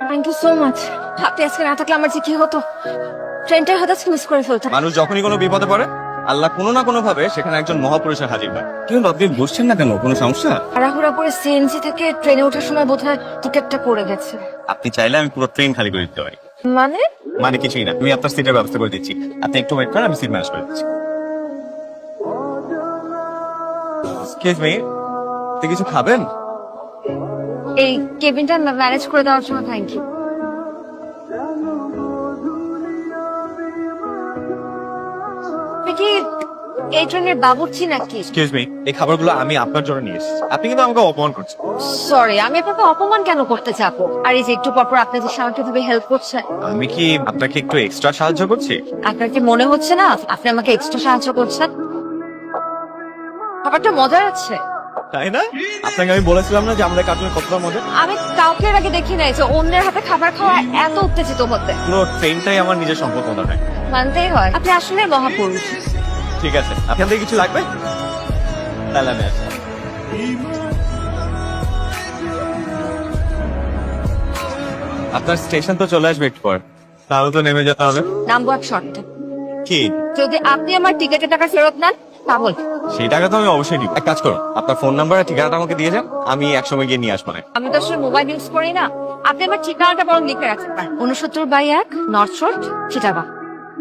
Thank you so much. আপনি আজকে না থাকলে আমার যে কি হতো, ট্রেনটাই হয়তো মিস করে ফেলতাম। মানুষ যখনই কোনো বিপদে পড়ে আল্লাহ কোনো না কোনো ভাবে সেখানে একজন মহাপুরুষের হাজির হয়। কিন্তু আপনি বসছেন না কেন, কোনো সমস্যা? তাড়াহুড়া করে সিএনজি থেকে ট্রেনে ওঠার সময় বোধহয় টিকিটটা পড়ে গেছে। আপনি চাইলে আমি পুরো ট্রেন খালি করে দিতে পারি। মানে? মানে কিছুই না, আমি আপনার সিটের ব্যবস্থা করে দিচ্ছি। আপনি একটু ওয়েট করেন, আমি সিট ম্যানেজ করে দিচ্ছি। এক্সকিউজ মি, আপনি কিছু খাবেন? এই কেবিনটা ম্যানেজ করে দেওয়ার জন্য থ্যাংক ইউ। আপনি কি এই ট্রেনের বাবুর্চি নাকি? এক্সকিউজ মি, এই খাবারগুলো আমি আপনার জন্য নিয়ে এসেছি। আপনি কিন্তু আমাকে অপমান করছেন। সরি, আমি আপনাকে অপমান কেন করতে যাবো? আর এই যে একটু পরপর আপনি যে আমাকে ভাবে হেল্প করছেন, আমি কি আপনাকে একটু এক্সট্রা সাহায্য করছি? আপনার কি মনে হচ্ছে না আপনি আমাকে এক্সট্রা সাহায্য করছেন? খাবারটা মজার আছে। তাই না? আপনাকে আমি বলেছিলাম না যে আমাদের কার্টুনের কতটা মজা। আমি কাউকে এর আগে দেখি নাই যে অন্যের হাতে খাবার খাওয়া এত উত্তেজিত হতে। পুরো ট্রেনটাই আমার নিজের সম্পদ মনে হয়। মানতেই হয়, আপনি আসলে মহাপুরুষ। ঠিক আছে, আপনার থেকে কিছু লাগবে? তাহলে আমি আসি। আপনার স্টেশন তো চলে আসবে একটু পর, তাহলে তো নেমে যেতে হবে। নামবো এক শর্তে। কি? যদি আপনি আমার টিকেটের টাকা ফেরত নেন পাগল। সেই টাকা তো আমি অবশ্যই দিব। এক কাজ করুন, আপনার ফোন নাম্বার আর ঠিকানাটা আমাকে দিয়ে যান, আমি একসময় গিয়ে নিয়ে আসবো। আমি তো আসলে মোবাইল ইউজ করি না। আপনি আমার ঠিকানাটা বরং লিখে রাখতে পারেন, 69/1 নর্থ রোড, চিটাগাং।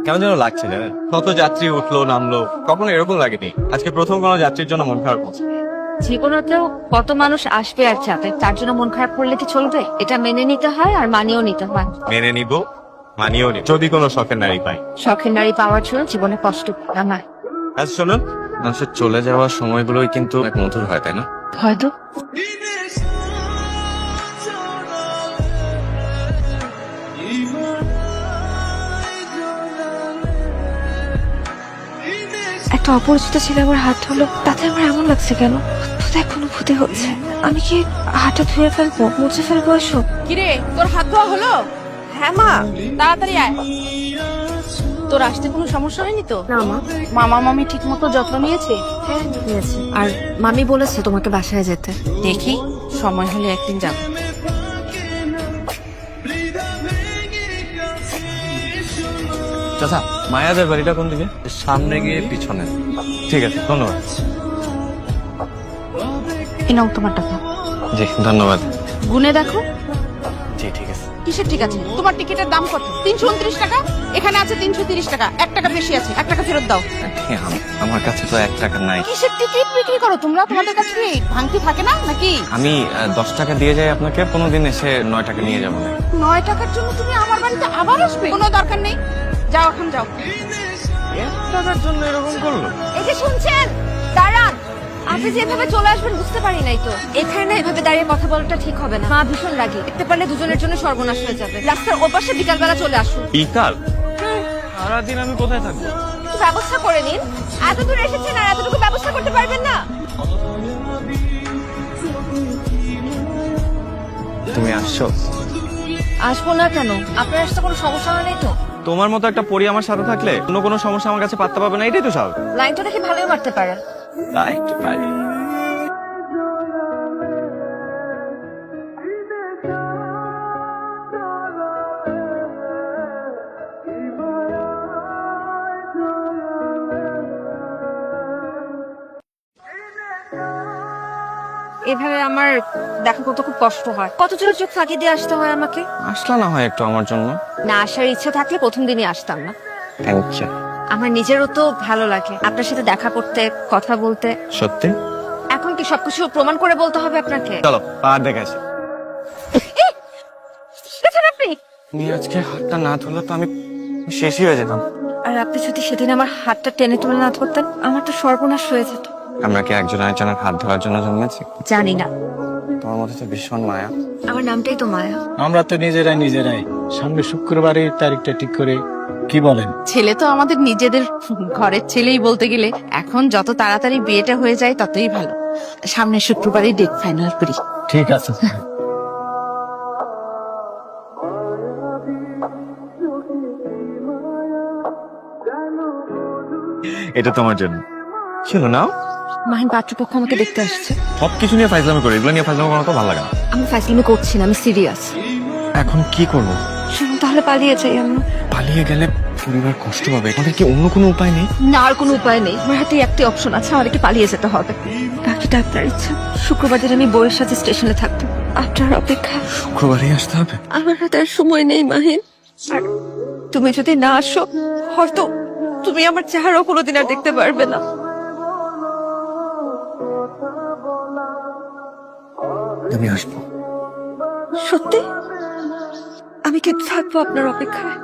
কেমন যেন লাগছে জানেন, কত যাত্রী উঠলো নামলো, কখনো এরকম লাগেনি। আজকে প্রথম কোনো যাত্রীর জন্য মন খারাপ হচ্ছে। জীবনেতেও কত মানুষ আসবে আর যাবে, তার জন্য মন খারাপ করলে কি চলবে? এটা মেনে নিতে হয় আর মানিয়েও নিতে হয়। মেনে নিব, মানিয়েও নিব, যদি কোনো শখের নারী পাই। শখের নারী পাওয়ার জন্য জীবনে কষ্ট আমার। আচ্ছা শুনুন, মানুষের চলে যাওয়ার সময়গুলোই কিন্তু এক মধুর হয়, তাই না? হয়তো। একটা অপরিচিত ছেলে আমার হাত ধরলো, তাতে আমার এমন লাগছে কেন? এখনো ভূতে হচ্ছে। আমি কি হাতটা ধুয়ে ফেলবো, মুছে ফেলবো এসব? কিরে, তোর হাত ধোয়া হলো? হ্যাঁ মা। তাড়াতাড়ি আয়। তোর আসতে কোনো সমস্যা হয়নি তো? না মা। মামা মামি ঠিক মতো যত্ন নিয়েছে? হ্যাঁ নিয়েছে। আর মামি বলেছে তোমাকে বাসায় যেতে। দেখি, সময় হলে একদিন যাব। চাচা, মায়াদের বাড়িটা কোন দিকে? সামনে গিয়ে পিছনে। ঠিক আছে, ধন্যবাদ। এ নাও তোমার টাকা। জি ধন্যবাদ। গুনে দেখো। জি ঠিক আছে। কিসের ঠিক আছে? তোমার টিকিটের দাম কত? 329 টাকা। এখানে আছে 330 টাকা। 1 টাকা বেশি আছে, 1 টাকা ফেরত দাও। আমার কাছে তো 1 টাকা নাই। কিসের টিকিট বিক্রি করো তোমরা? তোমাদের কাছে কি ভাঙতি থাকে না নাকি? আমি 10 টাকা দিয়ে যাই আপনাকে, 15 দিন এসে 9 টাকা নিয়ে যাবো। 9 টাকার জন্য তুমি আমার বাড়িতে আবার আসবে? কোনো দরকার নেই, যাও এখন যাও। 1 টাকার জন্য এরকম করলো? এই যে শুনছেন, দাঁড়ান। আপনি যেভাবে চলে আসবেন বুঝতে পারি নাই তো। এখানে না এভাবে দাঁড়িয়ে কথা বলাটা ঠিক হবে না। মা ভীষণ রাগী, দেখতে পারলে দুজনের জন্য সর্বনাশ হয়ে যাবে। রাস্তার ওপাশে বিকালবেলা চলে আসুন। বিকাল? সারাদিন আমি কোথায় থাকবো? একটু ব্যবস্থা করে নিন। এত দূর এসেছেন আর এতটুকু ব্যবস্থা করতে পারবেন না? তুমি আসছো? আসবো না কেন? আপনার আসতে কোনো সমস্যা হয় নাই তো? তোমার মতো একটা পরি আমার সাথে থাকলে অন্য কোনো সমস্যা আমার কাছে পাত্তা পাবে না, এটাই তো স্বাভাবিক। লাইনটা দেখে ভালোই মারতে পারেন। তাই একটু পারি। এভাবে আমার দেখা করতে খুব কষ্ট হয়। কত জোর চোখ ফাঁকি দিয়ে আসতে হয় আমাকে। আসলা না হয় একটু আমার জন্য? না আসার ইচ্ছা থাকলে প্রথম দিনই আসতাম না। Thank you. আমার নিজেরও তো ভালো লাগে আপনার সাথে দেখা করতে, কথা বলতে। সত্যি? এখন কি সবকিছু প্রমাণ করে বলতে হবে আপনাকে? চলো পাহাড় দেখে আসি। দেখেন আপনি। তুমি আজকে হাতটা না ধরলে তো আমি শেষই হয়ে যেতাম। আর আপনি যদি সেদিন আমার হাতটা টেনে তুলে না ধরতেন, আমার তো সর্বনাশ হয়ে যেত। আমরা কি একজন আরেকজনের হাত ধরার জন্য জন্মেছি? জানি না, তোমার মধ্যে তো ভীষণ মায়া। আমার নামটাই তো মায়া। আমরা তো নিজেরাই সামনে শুক্রবারের তারিখটা ঠিক করে কি বলেন? ছেলে তো আমাদের নিজেদের ঘরের ছেলেই বলতে গেলে। এখন যত তাড়াতাড়ি বিয়েটা হয়ে যায় ততই ভালো। সামনের শুক্রবারই ডেট ফাইনাল করি। ঠিক আছে। এটা তোমার জন্য। ছিল নাও। মাহিন পাত্রপক্ষ আমাকে দেখতে আসছে। সবকিছু নিয়ে ফাইজলামি করি, এগুলো নিয়ে ফাইজলামি করা তো ভালো লাগে না। আমি ফাইজলামি করছি না, আমি সিরিয়াস। এখন কি করবো? শুনুন, তাহলে পালিয়ে যাই আমরা। পালিয়ে গেলে পরিবার কষ্ট পাবে, আমাদের কি অন্য কোনো উপায় নেই? না, আর কোনো উপায় নেই। আমার হাতে একটি অপশন আছে, আমাদেরকে পালিয়ে যেতে হবে। বাকিটা আপনার ইচ্ছা। শুক্রবার দিন আমি বউয়ের সাথে স্টেশনে থাকবো, আপনার অপেক্ষা। শুক্রবারই আসতে হবে? আমার হাতে আর সময় নেই মাহিন। আর তুমি যদি না আসো, হয়তো তুমি আমার চেহারাও কোনোদিন আর দেখতে পারবে না। আমি আসবো। সত্যি? আমি কিন্তু থাকবো আপনার অপেক্ষায়।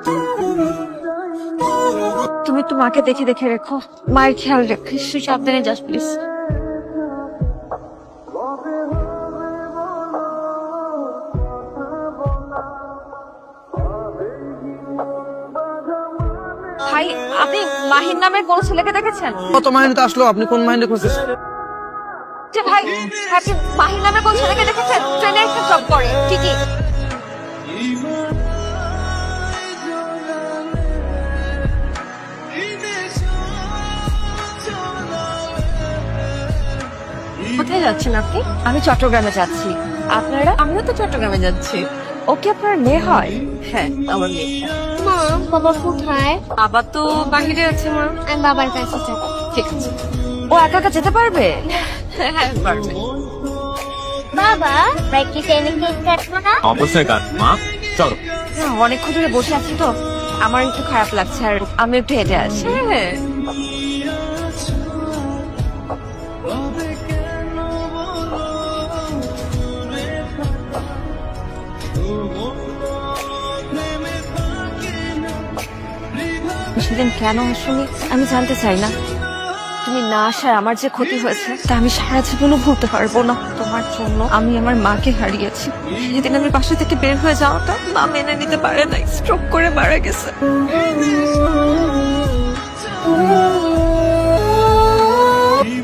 তুমি তো মাকে দেখে দেখে রেখো, মায়ের খেয়াল রেখিস। সাবধানে যাস প্লিজ। ভাই, আপনি মাহিন নামের কোন ছেলেকে দেখেছেন? কত মাইনে তো আসলো, আপনি কোন মাইনে করতেছেন? যে ভাই, আপনি মাহিন নামের কোন ছেলেকে দেখেছেন? ট্রেনে একটা জব করে, ঠিকই। কোথায় যাচ্ছেন আপনি? আমি চট্টগ্রামে যাচ্ছি। আপনারা? আমিও তো চট্টগ্রামে যাচ্ছি। ওকে আপনার মেয়ে হয়? হ্যাঁ, আমার মেয়ে। মা, বাবা কোথায়? বাবা তো বাহিরে আছে মা। আমি বাবার কাছে যাব। ঠিক আছে। ও একা একা যেতে পারবে? হ্যাঁ, পারবে। বাবা, ভাই কি ট্রেনে কেক কাটবো না? অবশ্যই কাজ মা, চলো। না, অনেকক্ষণ ধরে বসে আছি তো, আমার একটু খারাপ লাগছে, আর আমি একটু হেঁটে আসি। হ্যাঁ। সেদিন কেন আসনি আমি জানতে চাই না। তুমি না আসায় আমার যে ক্ষতি হয়েছে তা আমি সারা জীবনও ভুলতে পারবো না। তোমার জন্য আমি আমার মাকে হারিয়েছি। সেদিন আমি বাসা থেকে বের হয়ে যাওয়াটা মা মেনে নিতে পারে নাই, স্ট্রোক করে মারা গেছে।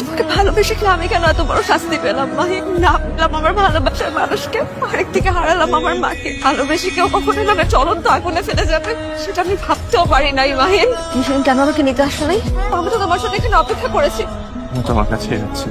তোমাকে ভালোবেসে কি আমি কেন এত বড় শাস্তি পেলাম মাহিন? না পেলাম আমার ভালোবাসার মানুষকে, আরেক থেকে হারালাম আমার মাকে। ভালোবেসে কেউ কখনো না চলন্ত আগুনে ফেলে যাবে, সেটা আমি ভাবতেও পারি নাই মাহিন। তুমি সেদিন কেন আমাকে নিতে আসো নাই? আমি তো তোমার সাথে এখানে অপেক্ষা করেছি। আমি তোমার কাছে যাচ্ছি।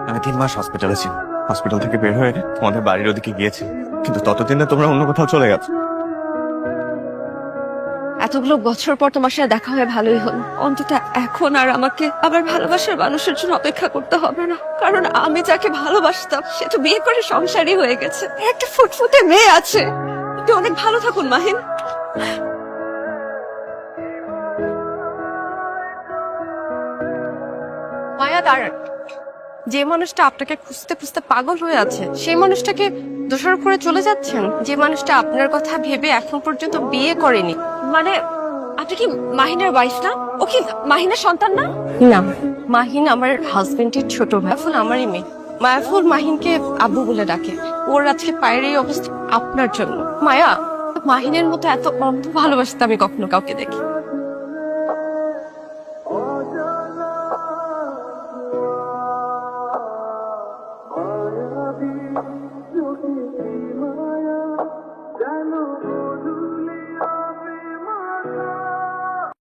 আমি 3 মাস হসপিটালে ছিলাম। হসপিটাল থেকে বের হয়ে তোমাদের বাড়ির ওদিকে গিয়েছি, কিন্তু ততদিনে তোমরা অন্য কোথাও চলে গেছো। এতগুলো বছর পর তোমার সাথে দেখা হয়ে ভালোই হলো। অন্তত এখন আর আমাকে আমার ভালোবাসার মানুষের জন্য অপেক্ষা করতে হবে না, কারণ আমি যাকে ভালোবাসতাম সে তো বিয়ে করে সংসারী হয়ে গেছে, একটা ফুটফুটে মেয়ে আছে। আপনি অনেক ভালো থাকুন মাহিন। মায়া দাঁড়ান। যে মানুষটা আপনাকে খুঁজতে খুঁজতে পাগল হয়ে আছে, সেই মানুষটাকে দোষারোপ করে চলে যাচ্ছেন? যে মানুষটা আপনার কথা ভেবে এখন পর্যন্ত বিয়ে করেনি। মানে আপনি কি মাহিনের ওয়াইফ না? ও কি মাহিনের সন্তান না? না, মাহিন আমার হাজবেন্ডের ছোট ভাই। মায়াফুল আমারই মেয়ে। মায়াফুল মাহিনকে আব্বু বলে ডাকে। ওর আজকে পায়ের এই অবস্থা আপনার জন্য। মায়া, মাহিনের মতো এত অন্ধ ভালোবাসতে আমি কখনো কাউকে দেখি।